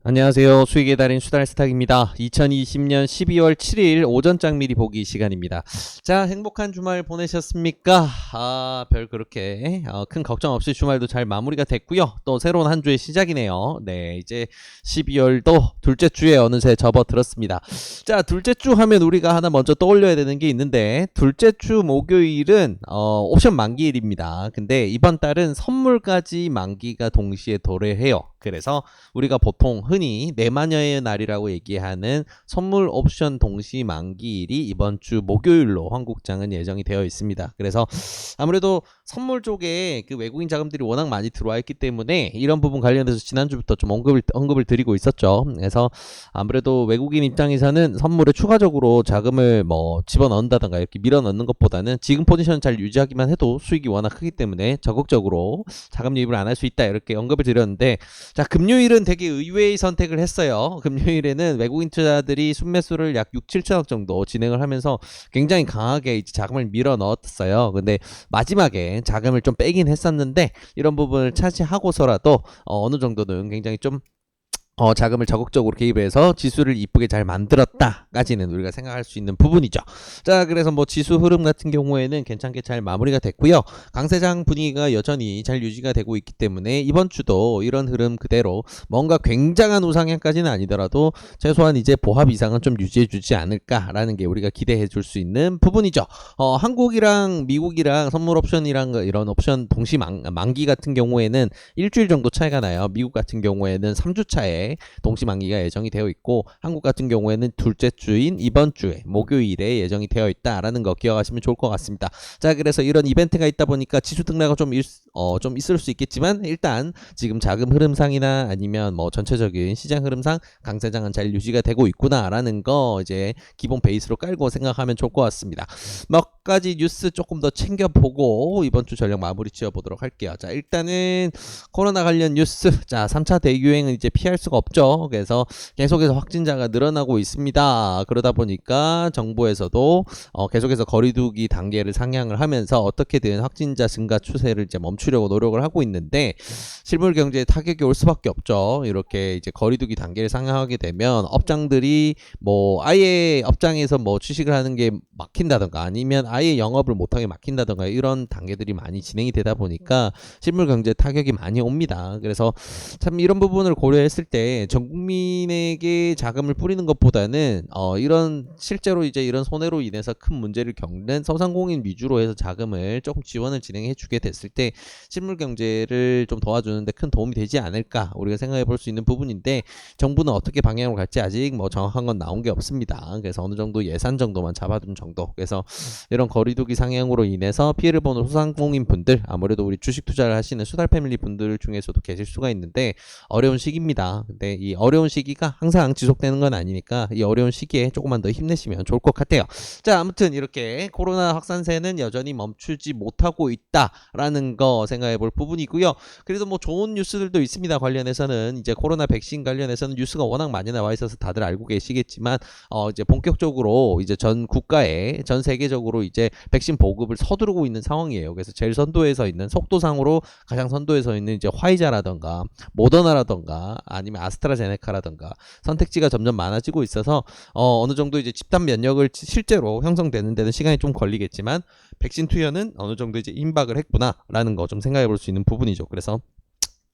안녕하세요. 수익의 달인 수달스탁입니다. 2020년 12월 7일 오전장 미리 보기 시간입니다. 자, 행복한 주말 보내셨습니까? 별 그렇게 큰 걱정 없이 주말도 잘 마무리가 됐고요. 또 새로운 한 주의 시작이네요. 네, 이제 12월도 둘째 주에 어느새 접어들었습니다. 자, 둘째 주 하면 우리가 하나 먼저 떠올려야 되는 게 있는데, 둘째 주 목요일은 옵션 만기일입니다. 근데 이번 달은 선물까지 만기가 동시에 도래해요. 그래서 우리가 보통 흔히 내마녀의 날이라고 얘기하는 선물 옵션 동시 만기일이 이번 주 목요일로 한국장은 예정이 되어 있습니다. 그래서 아무래도 선물 쪽에 그 외국인 자금들이 워낙 많이 들어와 있기 때문에 이런 부분 관련해서 지난주부터 좀 언급을 드리고 있었죠. 그래서 아무래도 외국인 입장에서는 선물에 추가적으로 자금을 뭐 집어넣는다던가 이렇게 밀어넣는 것보다는 지금 포지션 잘 유지하기만 해도 수익이 워낙 크기 때문에 적극적으로 자금 유입을 안 할 수 있다, 이렇게 언급을 드렸는데, 자, 금요일은 되게 의외의 선택을 했어요. 금요일에는 외국인 투자들이 순매수를 약 6, 7천억 정도 진행을 하면서 굉장히 강하게 이제 자금을 밀어 넣었어요. 근데 마지막에 자금을 좀 빼긴 했었는데, 이런 부분을 차지하고서라도 어느 정도는 굉장히 좀 자금을 적극적으로 개입해서 지수를 이쁘게 잘 만들었다까지는 우리가 생각할 수 있는 부분이죠. 자, 그래서 뭐 지수 흐름 같은 경우에는 괜찮게 잘 마무리가 됐고요. 강세장 분위기가 여전히 잘 유지가 되고 있기 때문에 이번 주도 이런 흐름 그대로 뭔가 굉장한 우상향까지는 아니더라도 최소한 이제 보합 이상은 좀 유지해 주지 않을까라는 게 우리가 기대해 줄 수 있는 부분이죠. 한국이랑 미국이랑 선물 옵션이랑 이런 옵션 동시 만기 같은 경우에는 일주일 정도 차이가 나요. 미국 같은 경우에는 3주 차에 동시 만기가 예정이 되어 있고, 한국 같은 경우에는 둘째 주인 이번 주에 목요일에 예정이 되어 있다라는 거 기억하시면 좋을 것 같습니다. 자, 그래서 이런 이벤트가 있다 보니까 지수 등락은 좀 있을 수 있겠지만, 일단 지금 자금 흐름상이나 아니면 뭐 전체적인 시장 흐름상 강세장은 잘 유지가 되고 있구나라는 거 이제 기본 베이스로 깔고 생각하면 좋을 것 같습니다. 몇 가지 뉴스 조금 더 챙겨보고 이번 주 전략 마무리 지어보도록 할게요. 자, 일단은 코로나 관련 뉴스. 자, 3차 대유행은 이제 피할 수가 없죠. 그래서 계속해서 확진자가 늘어나고 있습니다. 그러다 보니까 정부에서도 계속해서 거리두기 단계를 상향을 하면서 어떻게든 확진자 증가 추세를 이제 멈추려고 노력을 하고 있는데, 실물 경제에 타격이 올 수밖에 없죠. 이렇게 이제 거리두기 단계를 상향하게 되면 업장들이 뭐 아예 업장에서 뭐 취식을 하는 게 막힌다던가 아니면 아예 영업을 못하게 막힌다던가 이런 단계들이 많이 진행이 되다 보니까 실물 경제에 타격이 많이 옵니다. 그래서 참 이런 부분을 고려했을 때 전 국민에게 자금을 뿌리는 것보다는 이런 실제로 이제 이런 손해로 인해서 큰 문제를 겪는 소상공인 위주로 해서 자금을 조금 지원을 진행해 주게 됐을 때 실물 경제를 좀 도와주는데 큰 도움이 되지 않을까 우리가 생각해 볼 수 있는 부분인데, 정부는 어떻게 방향으로 갈지 아직 뭐 정확한 건 나온 게 없습니다. 그래서 어느 정도 예산 정도만 잡아둔 정도. 그래서 이런 거리두기 상향으로 인해서 피해를 보는 소상공인 분들, 아무래도 우리 주식 투자를 하시는 수달 패밀리 분들 중에서도 계실 수가 있는데 어려운 시기입니다. 근데 이 어려운 시기가 항상 지속되는 건 아니니까 이 어려운 시기에 조금만 더 힘내시면 좋을 것 같아요. 자, 아무튼 이렇게 코로나 확산세는 여전히 멈추지 못하고 있다라는 거 생각해 볼 부분이고요. 그래도 뭐 좋은 뉴스들도 있습니다. 관련해서는 이제 코로나 백신 관련해서는 뉴스가 워낙 많이 나와 있어서 다들 알고 계시겠지만 이제 본격적으로 이제 전 국가에 전 세계적으로 이제 백신 보급을 서두르고 있는 상황이에요. 그래서 제일 선도에 서 있는, 속도상으로 가장 선도에 서 있는 이제 화이자라던가 모더나라던가 아니면 아스트라제네카라던가 선택지가 점점 많아지고 있어서 어느 정도 이제 집단 면역을 실제로 형성되는 데는 시간이 좀 걸리겠지만 백신 투여는 어느 정도 이제 임박을 했구나라는 거 좀 생각해 볼 수 있는 부분이죠. 그래서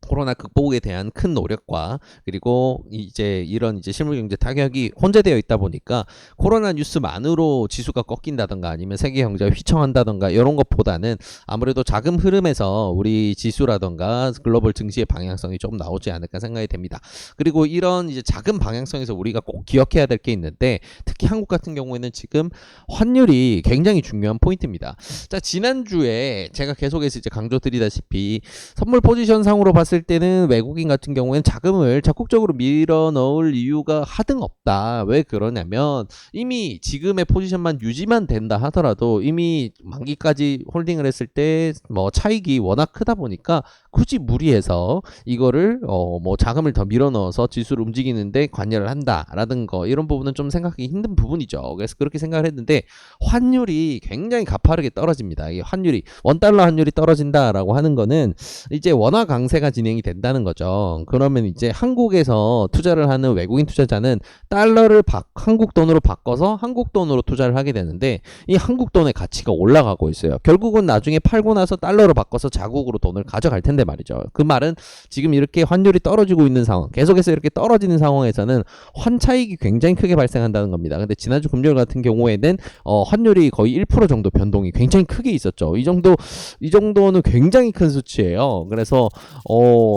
코로나 극복에 대한 큰 노력과 그리고 이제 이런 이제 실물경제 타격이 혼재되어 있다 보니까 코로나 뉴스만으로 지수가 꺾인다던가 아니면 세계 경제가 휘청한다던가 이런 것보다는 아무래도 자금 흐름에서 우리 지수라던가 글로벌 증시의 방향성이 조금 나오지 않을까 생각이 됩니다. 그리고 이런 이제 자금 방향성에서 우리가 꼭 기억해야 될 게 있는데, 특히 한국 같은 경우에는 지금 환율이 굉장히 중요한 포인트입니다. 자, 지난주에 제가 계속해서 이제 강조드리다시피 선물 포지션상으로 봤을 봤을 때는 외국인 같은 경우에는 자금을 적극적으로 밀어 넣을 이유가 하등 없다. 왜 그러냐면 이미 지금의 포지션만 유지만 된다 하더라도 이미 만기까지 홀딩을 했을 때 뭐 차익이 워낙 크다 보니까 굳이 무리해서 이거를 뭐 자금을 더 밀어 넣어서 지수를 움직이는데 관여를 한다라든 거 이런 부분은 좀 생각하기 힘든 부분이죠. 그래서 그렇게 생각을 했는데 환율이 굉장히 가파르게 떨어집니다. 이 환율이 원달러 환율이 떨어진다라고 하는 거는 이제 원화 강세가 진행이 된다는 거죠. 그러면 이제 한국에서 투자를 하는 외국인 투자자는 달러를 한국 돈으로 바꿔서 한국 돈으로 투자를 하게 되는데 이 한국 돈의 가치가 올라가고 있어요. 결국은 나중에 팔고 나서 달러로 바꿔서 자국으로 돈을 가져갈 텐데 말이죠. 그 말은 지금 이렇게 환율이 떨어지고 있는 상황, 계속해서 이렇게 떨어지는 상황에서는 환차익이 굉장히 크게 발생한다는 겁니다. 근데 지난주 금요일 같은 경우에는 환율이 거의 1% 정도 변동이 굉장히 크게 있었죠. 이 정도는 굉장히 큰 수치예요. 그래서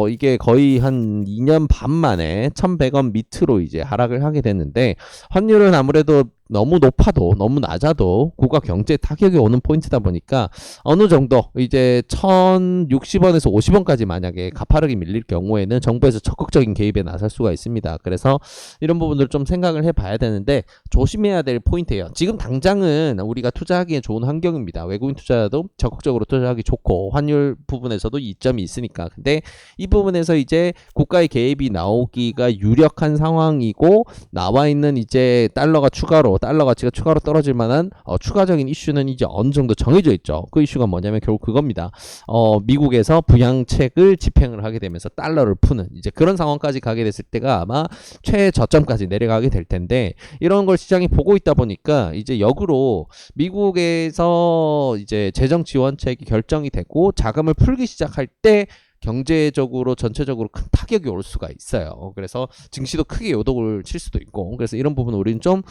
이게 거의 한 2년 반 만에 1,100원 밑으로 이제 하락을 하게 됐는데 환율은 아무래도 너무 높아도 너무 낮아도 국가 경제에 타격이 오는 포인트다 보니까 어느 정도 이제 1,060원에서 50원까지 만약에 가파르게 밀릴 경우에는 정부에서 적극적인 개입에 나설 수가 있습니다. 그래서 이런 부분들 좀 생각을 해봐야 되는데 조심해야 될 포인트예요. 지금 당장은 우리가 투자하기에 좋은 환경입니다. 외국인 투자도 적극적으로 투자하기 좋고 환율 부분에서도 이점이 있으니까. 근데 이 부분에서 이제 국가의 개입이 나오기가 유력한 상황이고 나와 있는 이제 달러 가치가 추가로 떨어질 만한 추가적인 이슈는 이제 어느 정도 정해져 있죠. 그 이슈가 뭐냐면 결국 그겁니다. 미국에서 부양책을 집행을 하게 되면서 달러를 푸는 이제 그런 상황까지 가게 됐을 때가 아마 최저점까지 내려가게 될 텐데 이런 걸 시장이 보고 있다 보니까 이제 역으로 미국에서 이제 재정 지원책이 결정이 되고 자금을 풀기 시작할 때 경제적으로 전체적으로 큰 타격이 올 수가 있어요. 그래서 증시도 크게 요동을 칠 수도 있고 그래서 이런 부분 우리는 좀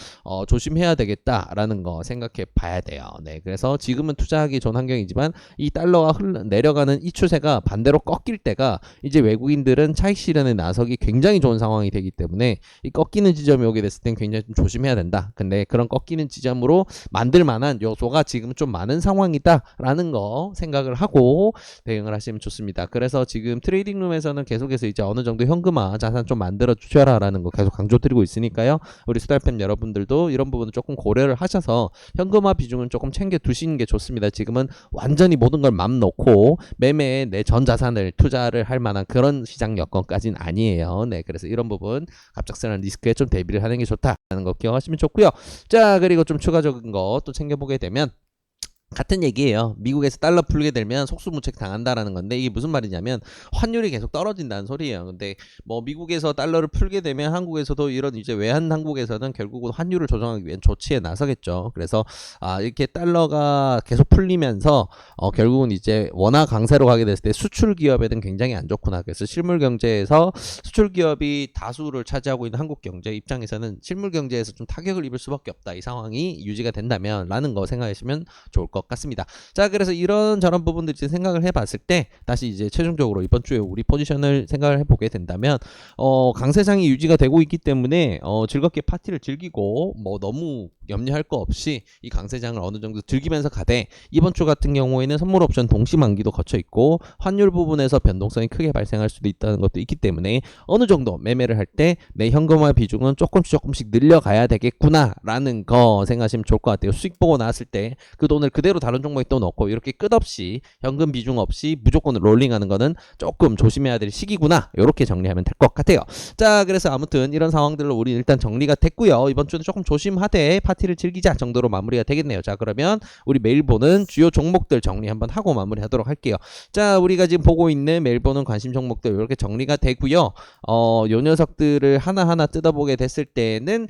조심해야 되겠다라는 거 생각해 봐야 돼요. 네, 그래서 지금은 투자하기 좋은 환경이지만 이 달러가 내려가는 이 추세가 반대로 꺾일 때가 이제 외국인들은 차익 실현에 나서기 굉장히 좋은 상황이 되기 때문에 이 꺾이는 지점이 오게 됐을 땐 굉장히 좀 조심해야 된다. 근데 그런 꺾이는 지점으로 만들 만한 요소가 지금 좀 많은 상황이다라는 거 생각을 하고 대응을 하시면 좋습니다. 그래서 지금 트레이딩룸에서는 계속해서 이제 어느 정도 현금화 자산 좀 만들어 주셔라라는 거 계속 강조드리고 있으니까요. 우리 수달팬 여러분들도 이런 부분을 조금 고려를 하셔서 현금화 비중은 조금 챙겨 두시는 게 좋습니다. 지금은 완전히 모든 걸 맘 놓고 매매에 내 전 자산을 투자를 할 만한 그런 시장 여건까지는 아니에요. 네, 그래서 이런 부분 갑작스러운 리스크에 좀 대비를 하는 게 좋다라는 거 기억하시면 좋고요. 자, 그리고 좀 추가적인 거 또 챙겨보게 되면 같은 얘기예요. 미국에서 달러 풀게 되면 속수무책 당한다라는 건데 이게 무슨 말이냐면 환율이 계속 떨어진다는 소리예요. 근데 뭐 미국에서 달러를 풀게 되면 한국에서도 이런 이제 외환 당국에서는 결국은 환율을 조정하기 위한 조치에 나서겠죠. 그래서 이렇게 달러가 계속 풀리면서 결국은 이제 원화 강세로 가게 됐을 때 수출 기업에는 굉장히 안 좋구나. 그래서 실물 경제에서 수출 기업이 다수를 차지하고 있는 한국 경제 입장에서는 실물 경제에서 좀 타격을 입을 수밖에 없다. 이 상황이 유지가 된다면라는 거 생각하시면 좋을 것 같습니다. 자, 그래서 이런 저런 부분들 생각을 해봤을 때 다시 이제 최종적으로 이번 주에 우리 포지션을 생각을 해보게 된다면 강세장이 유지가 되고 있기 때문에 즐겁게 파티를 즐기고 뭐 너무 염려할 거 없이 이 강세장을 어느 정도 즐기면서 가되 이번 주 같은 경우에는 선물 옵션 동시 만기도 거쳐 있고 환율 부분에서 변동성이 크게 발생할 수도 있다는 것도 있기 때문에 어느 정도 매매를 할 때 내 현금화 비중은 조금씩 늘려가야 되겠구나라는 거 생각하시면 좋을 것 같아요. 수익 보고 나왔을 때 그 돈을 그대로 다른 종목에 또 넣고 이렇게 끝없이 현금 비중 없이 무조건 롤링하는 거는 조금 조심해야 될 시기구나. 이렇게 정리하면 될 것 같아요. 자, 그래서 아무튼 이런 상황들로 우리 일단 정리가 됐고요. 이번 주는 조금 조심하되 파티를 즐기자 정도로 마무리가 되겠네요. 자, 그러면 우리 매일 보는 주요 종목들 정리 한번 하고 마무리하도록 할게요. 자, 우리가 지금 보고 있는 매일 보는 관심 종목들 이렇게 정리가 되고요. 요 녀석들을 하나하나 뜯어보게 됐을 때는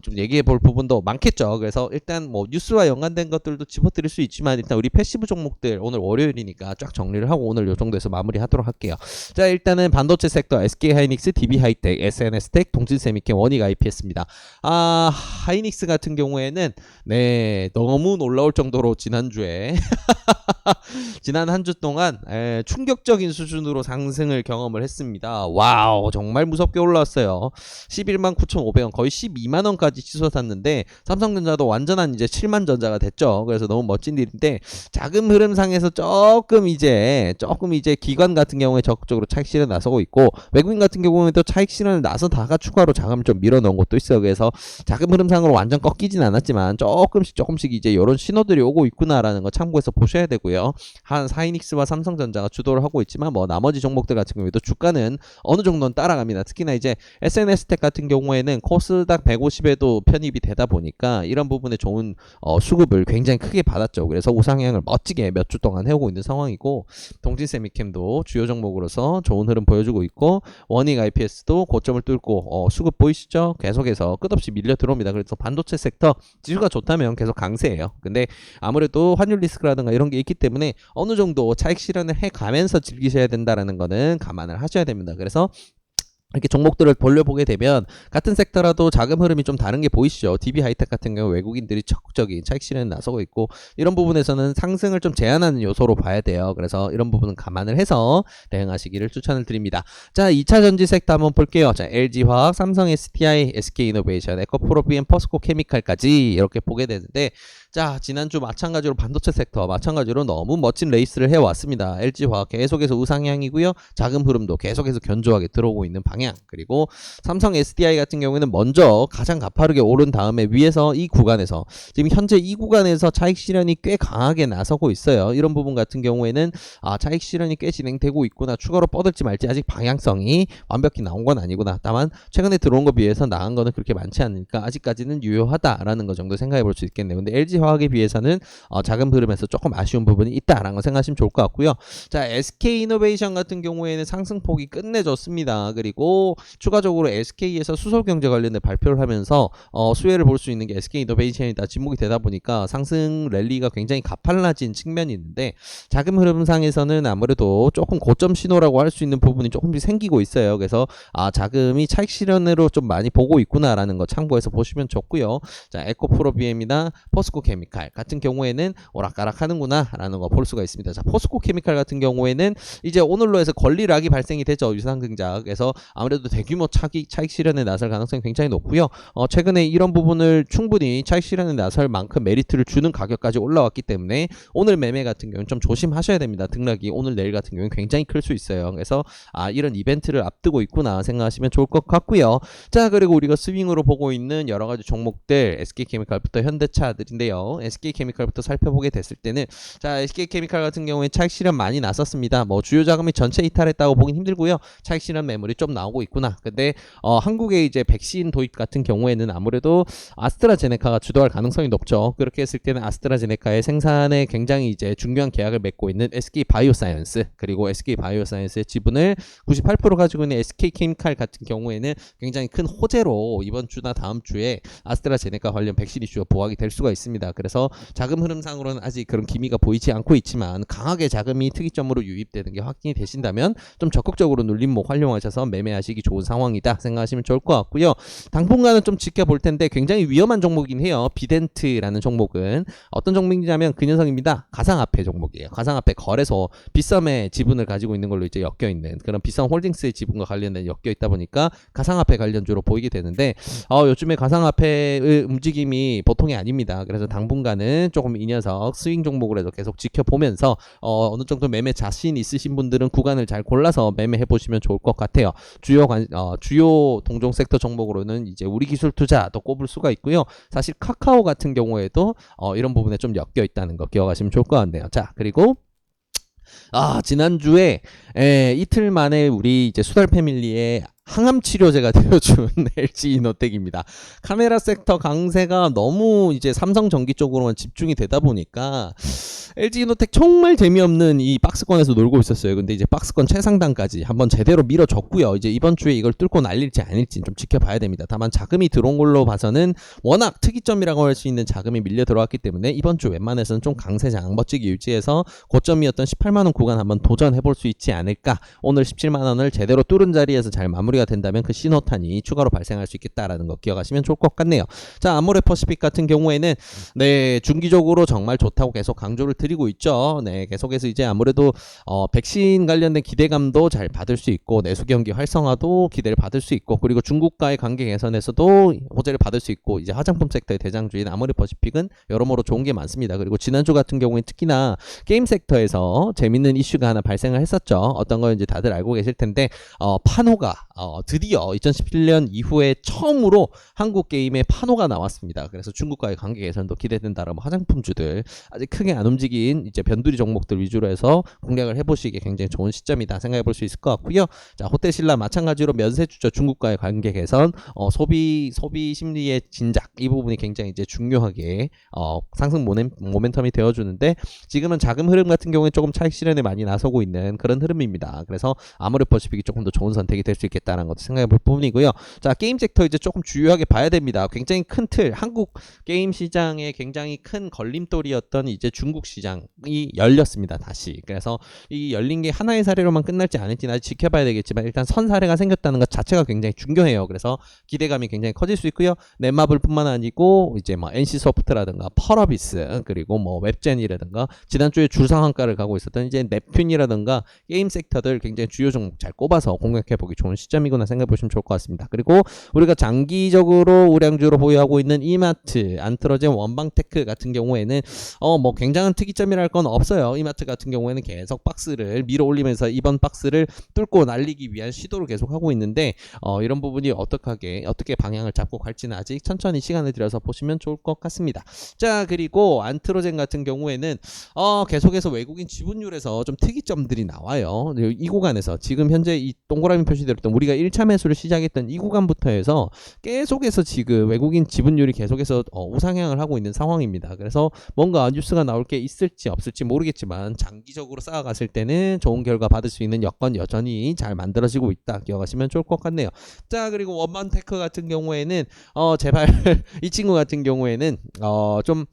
좀 얘기해 볼 부분도 많겠죠. 그래서 일단 뭐 뉴스와 연관된 것들도 집어드릴 수 있지만 일단 우리 패시브 종목들 오늘 월요일이니까 쫙 정리를 하고 오늘 요 정도에서 마무리하도록 할게요. 자, 일단은 반도체 섹터 SK하이닉스, DB하이텍, SNS텍, 동진세미캠, 원익 IPS입니다. 하이닉스 같은 경우에는 네, 너무 놀라울 정도로 지난주에 지난 한 주 동안 충격적인 수준으로 상승을 경험을 했습니다. 와우, 정말 무섭게 올라왔어요. 11만 9,500원, 거의 12만 원까지 치솟았는데 삼성전자도 완전한 이제 7만 전자가 됐죠. 그래서 너무 멋진 일인데 자금 흐름상에서 조금 이제 기관 같은 경우에 적극적으로 차익 실현에 나서고 있고 외국인 같은 경우에도 차익 실현에 나서다가 추가로 자금을 좀 밀어넣은 것도 있어요. 그래서 자금 흐름상으로 완전 꺾이진 않았지만 조금씩 이제 이런 신호들이 오고 있구나라는 거 참고해서 보셔야 되고요. 한 하이닉스와 삼성전자가 주도를 하고 있지만 뭐 나머지 종목들 같은 경우에도 주가는 어느 정도는 따라갑니다. 특히나 이제 SNS텍 같은 경우에는 코스닥 150에도 편입이 되다 보니까 이런 부분에 좋은 수급을 굉장히 크게 받았죠. 그래서 우상향을 멋지게 몇 주 동안 해오고 있는 상황이고 동진세미캠도 주요 종목으로서 좋은 흐름 보여주고 있고 원익 IPS도 고점을 뚫고 수급 보이시죠? 계속해서 끝없이 밀려 들어옵니다. 그래서 반도체 섹터 지수가 좋다면 계속 강세예요. 근데 아무래도 환율 리스크라든가 이런 게 있기 때문에 어느 정도 차익 실현을 해가면서 즐기셔야 된다라는 거는 감안을 하셔야 됩니다. 그래서 이렇게 종목들을 돌려보게 되면 같은 섹터라도 자금 흐름이 좀 다른 게 보이시죠. DB하이텍 같은 경우 외국인들이 적극적인 차익 실현에 나서고 있고 이런 부분에서는 상승을 좀 제한하는 요소로 봐야 돼요. 그래서 이런 부분은 감안을 해서 대응하시기를 추천을 드립니다. 자, 2차 전지 섹터 한번 볼게요. 자, LG화학, 삼성 SDI, SK이노베이션, 에코프로비엠, 포스코케미칼까지 이렇게 보게 되는데 자, 지난주 마찬가지로 반도체 섹터 마찬가지로 너무 멋진 레이스를 해왔습니다. LG화학 계속해서 우상향이고요. 자금 흐름도 계속해서 견조하게 들어오고 있는 방향. 그리고 삼성 SDI 같은 경우에는 먼저 가장 가파르게 오른 다음에 위에서 이 구간에서 지금 현재 이 구간에서 차익 실현이 꽤 강하게 나서고 있어요. 이런 부분 같은 경우에는 차익 실현이 꽤 진행되고 있구나. 추가로 뻗을지 말지 아직 방향성이 완벽히 나온 건 아니구나. 다만 최근에 들어온 거 비해서 나은 거는 그렇게 많지 않으니까 아직까지는 유효하다라는 거 정도 생각해 볼 수 있겠네요. 근데 LG 화학에 비해서는 자금 흐름에서 조금 아쉬운 부분이 있다라는 거 생각하시면 좋을 것 같고요. 자, SK이노베이션 같은 경우에는 상승폭이 끝내줬습니다. 그리고 추가적으로 SK에서 수소경제 관련된 발표를 하면서 수혜를 볼 수 있는 게 SK이노베이션이 다 지목이 되다 보니까 상승 랠리가 굉장히 가팔라진 측면이 있는데 자금 흐름상에서는 아무래도 조금 고점 신호라고 할 수 있는 부분이 조금씩 생기고 있어요. 그래서 자금이 차익 실현으로 좀 많이 보고 있구나라는 거 참고해서 보시면 좋고요. 자, 에코프로비엠이나 포스코케미칼 같은 경우에는 오락가락 하는구나 라는 거 볼 수가 있습니다. 자, 포스코케미칼 같은 경우에는 이제 오늘로 해서 권리락이 발생이 되죠. 유상증자. 그래서 아무래도 대규모 차익 실현에 나설 가능성이 굉장히 높고요. 최근에 이런 부분을 충분히 차익 실현에 나설 만큼 메리트를 주는 가격까지 올라왔기 때문에 오늘 매매 같은 경우는 좀 조심하셔야 됩니다. 등락이 오늘 내일 같은 경우는 굉장히 클 수 있어요. 그래서 이런 이벤트를 앞두고 있구나 생각하시면 좋을 것 같고요. 자, 그리고 우리가 스윙으로 보고 있는 여러 가지 종목들 SK케미칼부터 현대차들인데요. SK케미칼부터 살펴보게 됐을 때는 자, SK케미칼 같은 경우에 차익 실현 많이 났었습니다. 뭐 주요 자금이 전체 이탈했다고 보긴 힘들고요. 차익 실현 매물이 좀 나오고 있구나. 근데 한국의 이제 백신 도입 같은 경우에는 아무래도 아스트라제네카가 주도할 가능성이 높죠. 그렇게 했을 때는 아스트라제네카의 생산에 굉장히 이제 중요한 계약을 맺고 있는 SK바이오사이언스 그리고 SK바이오사이언스의 지분을 98% 가지고 있는 SK케미칼 같은 경우에는 굉장히 큰 호재로 이번 주나 다음 주에 아스트라제네카 관련 백신 이슈가 부각이 될 수가 있습니다. 그래서 자금 흐름상으로는 아직 그런 기미가 보이지 않고 있지만 강하게 자금이 특이점으로 유입되는 게 확인이 되신다면 좀 적극적으로 눌림목 활용하셔서 매매하시기 좋은 상황이다 생각하시면 좋을 것 같고요. 당분간은 좀 지켜볼 텐데 굉장히 위험한 종목이긴 해요. 비덴트라는 종목은 어떤 종목이냐면 그 녀석입니다. 가상화폐 종목이에요. 가상화폐 거래소 빗썸의 지분을 가지고 있는 걸로 이제 엮여있는 그런 빗썸 홀딩스의 지분과 관련된 엮여있다 보니까 가상화폐 관련주로 보이게 되는데 요즘에 가상화폐의 움직임이 보통이 아닙니다. 그래서 당분간은 조금 이 녀석 스윙 종목으로 해서 계속 지켜보면서 어느 정도 매매 자신 있으신 분들은 구간을 잘 골라서 매매해 보시면 좋을 것 같아요. 주요 동종 섹터 종목으로는 이제 우리 기술 투자도 꼽을 수가 있고요. 사실 카카오 같은 경우에도 이런 부분에 좀 엮여 있다는 거 기억하시면 좋을 것 같네요. 자, 그리고 지난주에 이틀 만에 우리 이제 수달 패밀리의 항암 치료제가 되어준 LG이노텍입니다. 카메라 섹터 강세가 너무 이제 삼성전기 쪽으로만 집중이 되다 보니까 LG이노텍 정말 재미없는 이 박스권에서 놀고 있었어요. 근데 이제 박스권 최상단까지 한번 제대로 밀어줬고요. 이제 이번 주에 이걸 뚫고 날릴지 아닐지 좀 지켜봐야 됩니다. 다만 자금이 들어온 걸로 봐서는 워낙 특이점이라고 할 수 있는 자금이 밀려 들어왔기 때문에 이번 주 웬만해서는 좀 강세장 멋지게 유지해서 고점이었던 18만원 구간 한번 도전해볼 수 있지 않을까. 오늘 17만원을 제대로 뚫은 자리에서 잘 마무리 마무리가 된다면 그 신호탄이 추가로 발생할 수 있겠다라는 거 기억하시면 좋을 것 같네요. 자, 아모레퍼시픽 같은 경우에는 네, 중기적으로 정말 좋다고 계속 강조를 드리고 있죠. 네, 계속해서 이제 아무래도 백신 관련된 기대감도 잘 받을 수 있고 내수 경기 활성화도 기대를 받을 수 있고 그리고 중국과의 관계 개선에서도 호재를 받을 수 있고 이제 화장품 섹터의 대장주인 아모레퍼시픽은 여러모로 좋은 게 많습니다. 그리고 지난주 같은 경우에 특히나 게임 섹터에서 재밌는 이슈가 하나 발생을 했었죠. 어떤 거 이제 다들 알고 계실 텐데 파노가 드디어 2017년 이후에 처음으로 한국 게임에 파노가 나왔습니다. 그래서 중국과의 관계 개선도 기대된다라고 화장품주들 아직 크게 안 움직인 이제 변두리 종목들 위주로 해서 공략을 해보시기에 굉장히 좋은 시점이다 생각해 볼 수 있을 것 같고요. 자, 호텔신라 마찬가지로 면세주죠. 중국과의 관계 개선, 소비 심리의 진작 이 부분이 굉장히 이제 중요하게 상승 모멘텀이 되어주는데 지금은 자금 흐름 같은 경우에 조금 차익 실현에 많이 나서고 있는 그런 흐름입니다. 그래서 아모레퍼시픽이 조금 더 좋은 선택이 될 수 있겠다는 것도 생각해 볼 부분이고요. 자, 게임 섹터 이제 조금 주요하게 봐야 됩니다. 굉장히 큰 틀, 한국 게임 시장에 굉장히 큰 걸림돌이었던 이제 중국 시장이 열렸습니다. 다시. 그래서 이 열린 게 하나의 사례로만 끝날지 않을지는 아직 지켜봐야 되겠지만 일단 선 사례가 생겼다는 것 자체가 굉장히 중요해요. 그래서 기대감이 굉장히 커질 수 있고요. 넷마블뿐만 아니고 이제 뭐 NC소프트라든가 펄어비스 그리고 뭐 웹젠이라든가 지난주에 줄상한가를 가고 있었던 이제 넵튠이라든가 게임 섹터들 굉장히 주요 종목 잘 꼽아서 공략해보기 좋은 시점이구나 생각해보시면 좋을 것 같습니다. 그리고 우리가 장기적으로 우량주로 보유하고 있는 이마트, 안트로젠, 원방테크 같은 경우에는 뭐 굉장한 특이점이랄 건 없어요. 이마트 같은 경우에는 계속 박스를 밀어 올리면서 이번 박스를 뚫고 날리기 위한 시도를 계속 하고 있는데 이런 부분이 어떻게 방향을 잡고 갈지는 아직 천천히 시간을 들여서 보시면 좋을 것 같습니다. 자, 그리고 안트로젠 같은 경우에는 계속해서 외국인 지분율에서 좀 특이점들이 나와요. 이 구간에서 지금 현재 이 동그라미 표시되었던 우리가 1차 매수를 시작했던 이 구간부터 해서 계속해서 지금 외국인 지분율이 계속해서 우상향을 하고 있는 상황입니다. 그래서 뭔가 뉴스가 나올 게 있을지 없을지 모르겠지만 장기적으로 쌓아갔을 때는 좋은 결과 받을 수 있는 여건 여전히 잘 만들어지고 있다 기억하시면 좋을 것 같네요. 자, 그리고 원반테크 같은 경우에는 제발 이 친구 같은 경우에는 좀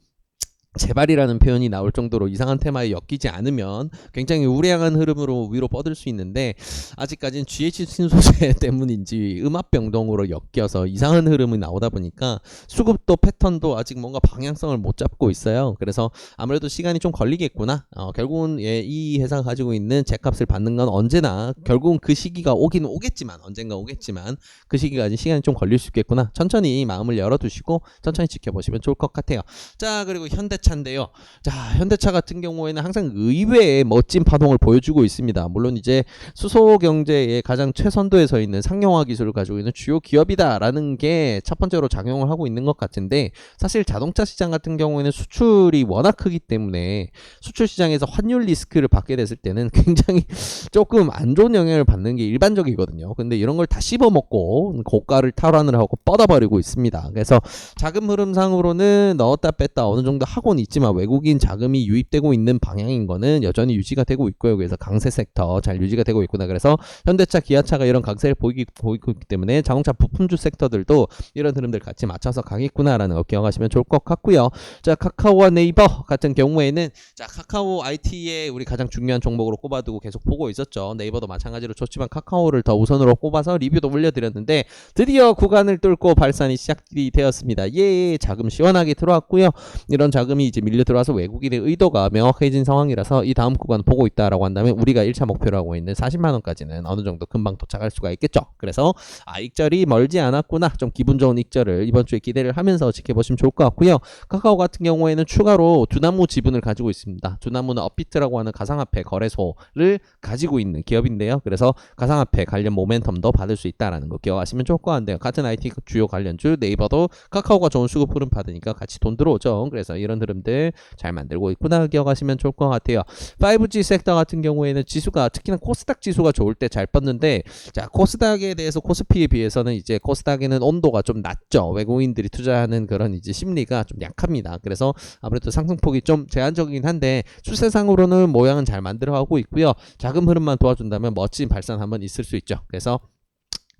제발이라는 표현이 나올 정도로 이상한 테마에 엮이지 않으면 굉장히 우량한 흐름으로 위로 뻗을 수 있는데 아직까지는 GH 신소재 때문인지 음압 변동으로 엮여서 이상한 흐름이 나오다 보니까 수급도 패턴도 아직 뭔가 방향성을 못 잡고 있어요. 그래서 아무래도 시간이 좀 걸리겠구나. 결국은 이 회사가 가지고 있는 제값을 받는 건 언제나 결국은 그 시기가 오기는 오겠지만 언젠가 오겠지만 그 시기가 아직 시간이 좀 걸릴 수 있겠구나. 천천히 마음을 열어두시고 천천히 지켜보시면 좋을 것 같아요. 자, 그리고 현대차인데요. 자, 현대차 같은 경우에는 항상 의외의 멋진 파동을 보여주고 있습니다. 물론 이제 수소 경제의 가장 최선도에 서 있는 상용화 기술을 가지고 있는 주요 기업이다라는 게 첫 번째로 작용을 하고 있는 것 같은데 사실 자동차 시장 같은 경우에는 수출이 워낙 크기 때문에 수출 시장에서 환율 리스크를 받게 됐을 때는 굉장히 조금 안 좋은 영향을 받는 게 일반적이거든요. 근데 이런 걸 다 씹어먹고 고가를 탈환을 하고 뻗어버리고 있습니다. 그래서 자금 흐름상으로는 넣었다 뺐다 어느 정도 하고는 있지만 외국인 자금이 유입되고 있는 방향인 거는 여전히 유지가 되고 있고요. 그래서 강세 섹터 잘 유지가 되고 있구나. 그래서 현대차, 기아차가 이런 강세를 보이고 있기 때문에 자동차 부품주 섹터들도 이런 흐름들 같이 맞춰서 가겠구나라는 거 기억하시면 좋을 것 같고요. 자, 카카오와 네이버 같은 경우에는 자, 카카오 IT의 우리 가장 중요한 종목으로 꼽아두고 계속 보고 있었죠. 네이버도 마찬가지로 좋지만 카카오를 더 우선으로 꼽아서 리뷰도 올려드렸는데 드디어 구간을 뚫고 발산이 시작이 되었습니다. 예, 자금 시원하게 들어왔고요. 이런 자금이 이제 밀려 들어와서 외국인의 의도가 명확해진 상황이라서 이 다음 구간 보고 있다라고 한다면 우리가 1차 목표로 하고 있는 40만원까지는 어느 정도 금방 도착할 수가 있겠죠. 그래서 익절이 멀지 않았구나. 좀 기분 좋은 익절을 이번 주에 기대를 하면서 지켜보시면 좋을 것 같고요. 카카오 같은 경우에는 추가로 두나무 지분을 가지고 있습니다. 두나무는 업비트라고 하는 가상화폐 거래소를 가지고 있는 기업인데요. 그래서 가상화폐 관련 모멘텀도 받을 수 있다라는 거 기억하시면 좋을 것 같은데요. 같은 IT 주요 관련주 네이버도 카카오가 좋은 수급 흐름 받으니까 같이 돈 들어오죠. 그래서 이런 흐름들 잘 만들고 있구나 기억하시면 좋을 것 같아요. 5G 섹터 같은 경우에는 지수가 특히나 코스닥 지수가 좋을 때 잘 뻗는데 자, 코스닥에 대해서 코스피에 비해서는 이제 코스닥에는 온도가 좀 낮죠. 외국인들이 투자하는 그런 이제 심리가 좀 약합니다. 그래서 아무래도 상승폭이 좀 제한적이긴 한데 추세상으로는 모양은 잘 만들어가고 있고요. 자금 흐름만 도와준다면 멋진 발산 한번 있을 수 있죠. 그래서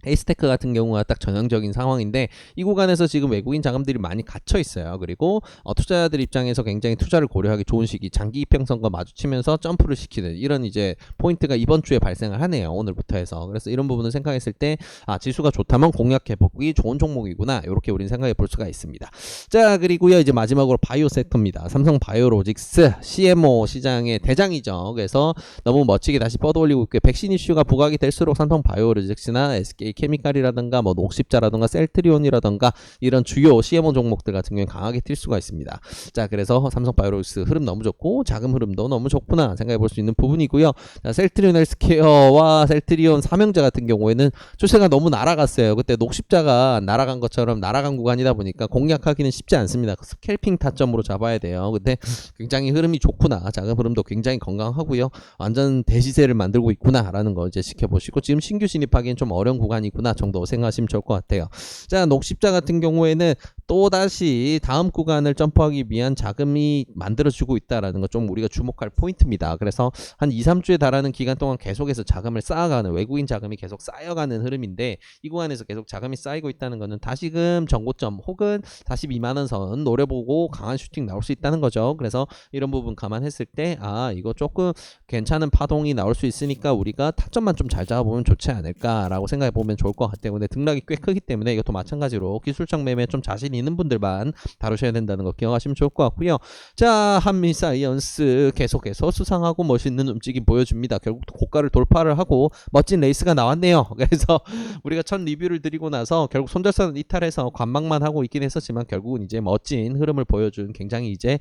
에이스테크 같은 경우가 딱 전형적인 상황인데 이 구간에서 지금 외국인 자금들이 많이 갇혀 있어요. 그리고 투자자들 입장에서 굉장히 투자를 고려하기 좋은 시기, 장기 이평선과 마주치면서 점프를 시키는 이런 이제 포인트가 이번 주에 발생을 하네요. 오늘부터 해서. 그래서 이런 부분을 생각했을 때 지수가 좋다면 공략해보기 좋은 종목이구나, 이렇게 우리는 생각해 볼 수가 있습니다. 자, 그리고요 이제 마지막으로 바이오 섹터입니다. 삼성 바이오로직스 CMO 시장의 대장이죠. 그래서 너무 멋지게 다시 뻗어올리고 있고, 백신 이슈가 부각이 될수록 삼성 바이오로직스나 SK 케미칼이라든가 뭐 녹십자라든가 셀트리온이라든가 이런 주요 CMO 종목들 같은 경우에 강하게 뛸 수가 있습니다. 자, 그래서 삼성 바이오로직스 흐름 너무 좋고 자금 흐름도 너무 좋구나 생각해 볼 수 있는 부분이고요. 자, 셀트리온 헬스케어와 셀트리온 삼형제 같은 경우에는 추세가 너무 날아갔어요. 그때 녹십자가 날아간 것처럼 날아간 구간이다 보니까 공략하기는 쉽지 않습니다. 스캘핑 타점으로 잡아야 돼요. 근데 굉장히 흐름이 좋구나, 자금 흐름도 굉장히 건강하고요, 완전 대시세를 만들고 있구나라는 거 이제 지켜보시고, 지금 신규 진입하기엔 좀 어려운 구간이구나 정도 생각하시면 좋을 것 같아요. 자, 녹십자 같은 경우에는 또다시 다음 구간을 점프하기 위한 자금이 만들어지고 있다라는 거 좀 우리가 주목할 포인트입니다. 그래서 한 2, 3주에 달하는 기간 동안 계속해서 자금을 쌓아가는, 외국인 자금이 계속 쌓여가는 흐름인데, 이 구간에서 계속 자금이 쌓이고 있다는 것은 다시금 정고점 혹은 42만원 선 노려보고 강한 슈팅 나올 수 있다는 거죠. 그래서 이런 부분 감안했을 때 이거 조금 괜찮은 파동이 나올 수 있으니까 우리가 타점만 좀 잘 잡아보면 좋지 않을까라고 생각해 보면 좋을 것 같아요. 근데 등락이 꽤 크기 때문에 이것도 마찬가지로 기술적 매매에 좀 자신 있는 분들만 다루셔야 된다는 거 기억하시면 좋을 것 같고요. 자, 한미사이언스 계속해서 수상하고 멋있는 움직임 보여줍니다. 결국 고가를 돌파를 하고 멋진 레이스가 나왔네요. 그래서 우리가 첫 리뷰를 드리고 나서 결국 손절선 이탈해서 관망만 하고 있긴 했었지만 결국은 이제 멋진 흐름을 보여준 굉장히 이제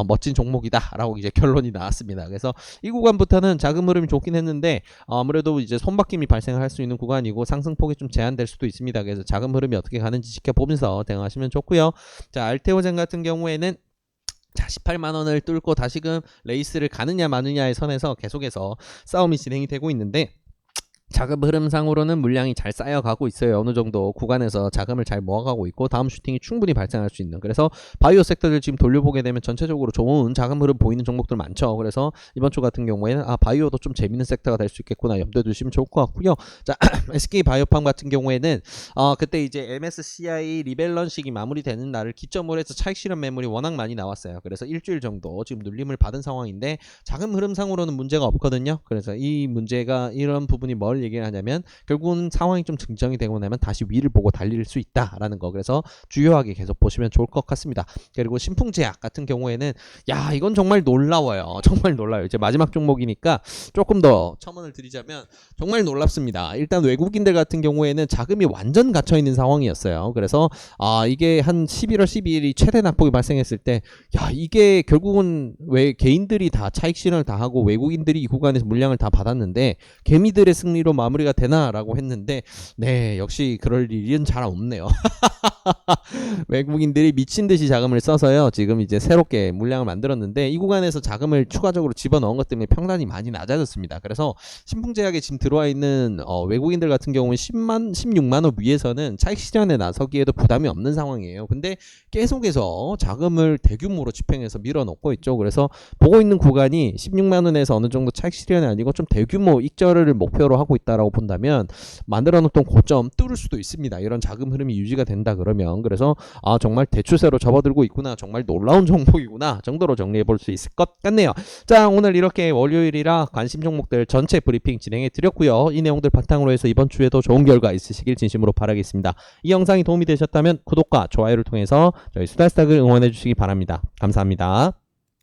멋진 종목이다라고 이제 결론이 나왔습니다. 그래서 이 구간부터는 자금 흐름이 좋긴 했는데 아무래도 이제 손바뀜이 발생할 수 있는 구간이고 상승폭이 좀 제한될 수도 있습니다. 그래서 자금 흐름이 어떻게 가는지 지켜보면서 대응하시면 좋고요. 자, 알테오젠 같은 경우에는 자, 18만원을 뚫고 다시금 레이스를 가느냐 마느냐의 선에서 계속해서 싸움이 진행이 되고 있는데, 자금 흐름상으로는 물량이 잘 쌓여가고 있어요. 어느 정도 구간에서 자금을 잘 모아가고 있고 다음 슈팅이 충분히 발생할 수 있는, 그래서 바이오 섹터들 지금 돌려보게 되면 전체적으로 좋은 자금 흐름 보이는 종목들 많죠. 그래서 이번 주 같은 경우에는 바이오도 좀 재밌는 섹터가 될 수 있겠구나 염두에 두시면 좋을 것 같고요. 자, SK 바이오팜 같은 경우에는 그때 이제 MSCI 리밸런싱이 마무리되는 날을 기점으로 해서 차익 실현 매물이 워낙 많이 나왔어요. 그래서 일주일 정도 지금 눌림을 받은 상황인데 자금 흐름상으로는 문제가 없거든요. 그래서 이 문제가 이런 부분이 뭘 얘기를 하냐면 결국은 상황이 좀 증정이 되고 나면 다시 위를 보고 달릴 수 있다라는 거, 그래서 주요하게 계속 보시면 좋을 것 같습니다. 그리고 신풍제약 같은 경우에는 이건 정말 놀라워요. 정말 놀라요. 이제 마지막 종목이니까 조금 더 첨언을 드리자면 정말 놀랍습니다. 일단 외국인들 같은 경우에는 자금이 완전 갇혀 있는 상황이었어요. 그래서 이게 한 11월 12일이 최대 낙폭이 발생했을 때 이게 결국은 왜 개인들이 다 차익 실현을 다 하고 외국인들이 이 구간에서 물량을 다 받았는데 개미들의 승리로 마무리가 되나라고 했는데, 네, 역시 그럴 일은 잘 없네요. 외국인들이 미친듯이 자금을 써서요 지금 이제 새롭게 물량을 만들었는데 이 구간에서 자금을 추가적으로 집어넣은 것 때문에 평단이 많이 낮아졌습니다. 그래서 신풍제약에 지금 들어와 있는 외국인들 같은 경우는 16만원 위에서는 차익 실현에 나서기에도 부담이 없는 상황이에요. 근데 계속해서 자금을 대규모로 집행해서 밀어넣고 있죠. 그래서 보고 있는 구간이 16만원에서 어느 정도 차익 실현이 아니고 좀 대규모 익절을 목표로 하고 있다라고 본다면 만들어 놓던 고점 뚫을 수도 있습니다. 이런 자금 흐름이 유지가 된다 그러면. 그래서 정말 대추세로 접어들고 있구나, 정말 놀라운 종목이구나 정도로 정리해 볼 수 있을 것 같네요. 자, 오늘 이렇게 월요일이라 관심 종목들 전체 브리핑 진행해 드렸고요. 이 내용들 바탕으로 해서 이번 주에도 좋은 결과 있으시길 진심으로 바라겠습니다. 이 영상이 도움이 되셨다면 구독과 좋아요를 통해서 저희 수다스탁을 응원해 주시기 바랍니다. 감사합니다.